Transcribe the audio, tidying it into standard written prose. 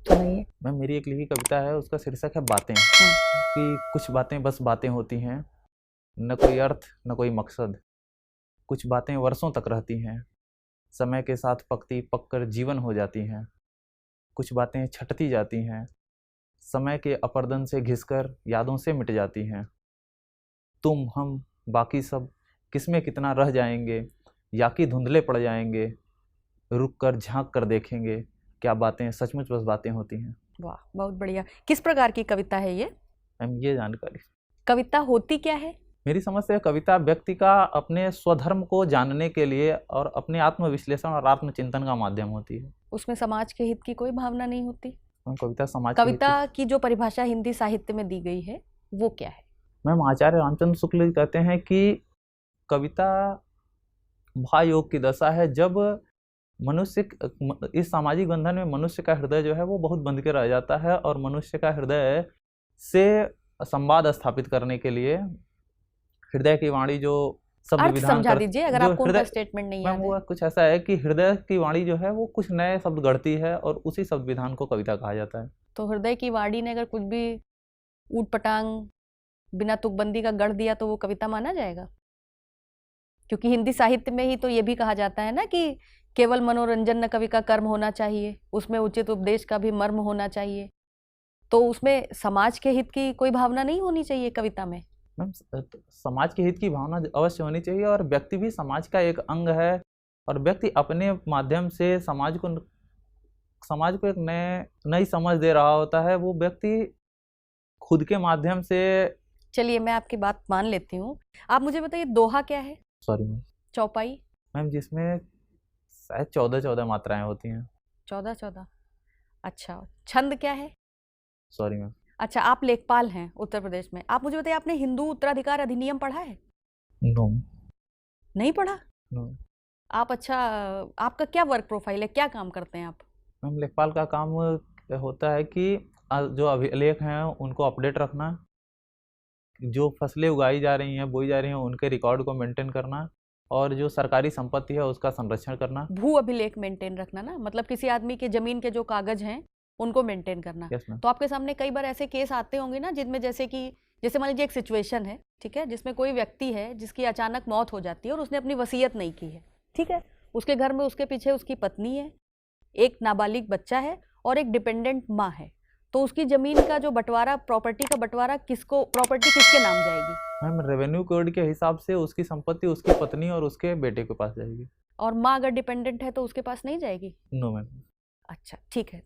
सुनाइए। मैम मेरी एक लिखी कविता है, उसका शीर्षक है बातें। हाँ। कि कुछ बातें बस बातें होती हैं, न कोई अर्थ न कोई मकसद। कुछ बातें वर्षों तक रहती हैं, समय के साथ पकती पककर जीवन हो जाती हैं। कुछ बातें छटती जाती हैं, समय के अपरदन से घिसकर यादों से मिट जाती हैं। तुम हम बाकी सब किसमें कितना रह जाएंगे, या कि धुंधले पड़ जाएंगे। रुक कर झांक कर देखेंगे, क्या बातें सचमुच बस बातें होती हैं। वाह, बहुत बढ़िया। किस प्रकार की कविता है ये? मैम ये जानकारी, कविता होती क्या है? मेरी समझ से कविता व्यक्ति का अपने स्वधर्म को जानने के लिए और अपने आत्मविश्लेषण और आत्मचिंतन का माध्यम होती है। उसमें समाज के हित की कोई भावना नहीं होती? मैम कविता समाज के हित कविता की जो परिभाषा हिंदी साहित्य में दी गई है वो क्या है? मैम आचार्य रामचंद्र शुक्ल जी कहते हैं कि कविता भायोग की दशा है, जब मनुष्य इस सामाजिक बंधन में मनुष्य का हृदय जो है वो बहुत बंध के रह जाता है, और मनुष्य का हृदय से संवाद स्थापित करने के लिए हृदय की वाणी जो शब्द अर्थ विधान समझा दीजिए अगर जो आपको उनका हृदय, स्टेटमेंट नहीं मैम याद है। वो कुछ ऐसा है कि हृदय की वाणी जो है वो कुछ नए शब्द गढ़ती है, और उसी शब्द विधान को कविता कहा जाता है। तो हृदय की वाणी ने अगर कुछ भी ऊट पटांग बिना तुकबंदी का गढ़ दिया तो वो कविता माना जाएगा? क्योंकि हिंदी साहित्य में ही तो ये भी कहा जाता है ना कि केवल मनोरंजन न कवि का कर्म होना चाहिए, उसमें उचित उपदेश का भी मर्म होना चाहिए। तो उसमें समाज के हित की कोई भावना नहीं होनी चाहिए कविता में? मैम समाज के हित की भावना अवश्य होनी चाहिए, और व्यक्ति भी समाज का एक अंग है, और व्यक्ति अपने माध्यम से समाज को एक नई समझ दे रहा होता है। वो व्यक्ति खुद के माध्यम से, चलिए मैं आपकी बात मान लेती हूँ। आप मुझे बताइए दोहा क्या है? सॉरी मैम, चौपाई? मैम जिसमें शायद 14 मात्राएं होती हैं। 14? अच्छा। छंद क्या है? Sorry ma'am. अच्छा, आप लेखपाल हैं उत्तर प्रदेश में। आप मुझे बताइए आपने हिंदू उत्तराधिकार अधिनियम पढ़ा है? नो। नहीं पढ़ा? नो आप अच्छा, आपका क्या वर्क प्रोफाइल है, क्या काम करते हैं आप? मैम, लेखपाल का काम होता है कि जो अभिलेख हैं उनको अपडेट रखना, जो फसलें उगाई जा रही हैं बोई जा रही हैं उनके रिकॉर्ड को मेंटेन करना, और जो सरकारी संपत्ति है उसका संरक्षण करना। भू अभिलेख मेंटेन रखना ना, मतलब किसी आदमी के जमीन के जो कागज हैं उनको मेंटेन करना। Yes ma'am. तो आपके सामने कई बार ऐसे केस आते होंगे ना जिनमें जैसे मान लीजिए एक सिचुएशन है, ठीक है, जिसमें कोई व्यक्ति है जिसकी अचानक मौत हो जाती है और उसने अपनी वसीयत नहीं की है, ठीक है। उसके घर में उसके पीछे उसकी पत्नी है, एक नाबालिग बच्चा है और एक डिपेंडेंट माँ है। तो उसकी जमीन का जो बंटवारा, प्रॉपर्टी का बंटवारा प्रॉपर्टी किसके नाम जाएगी? मैम रेवेन्यू कोड के हिसाब से उसकी संपत्ति उसकी पत्नी और उसके बेटे के पास जाएगी। और माँ अगर डिपेंडेंट है तो उसके पास नहीं जाएगी? No ma'am. अच्छा, ठीक है।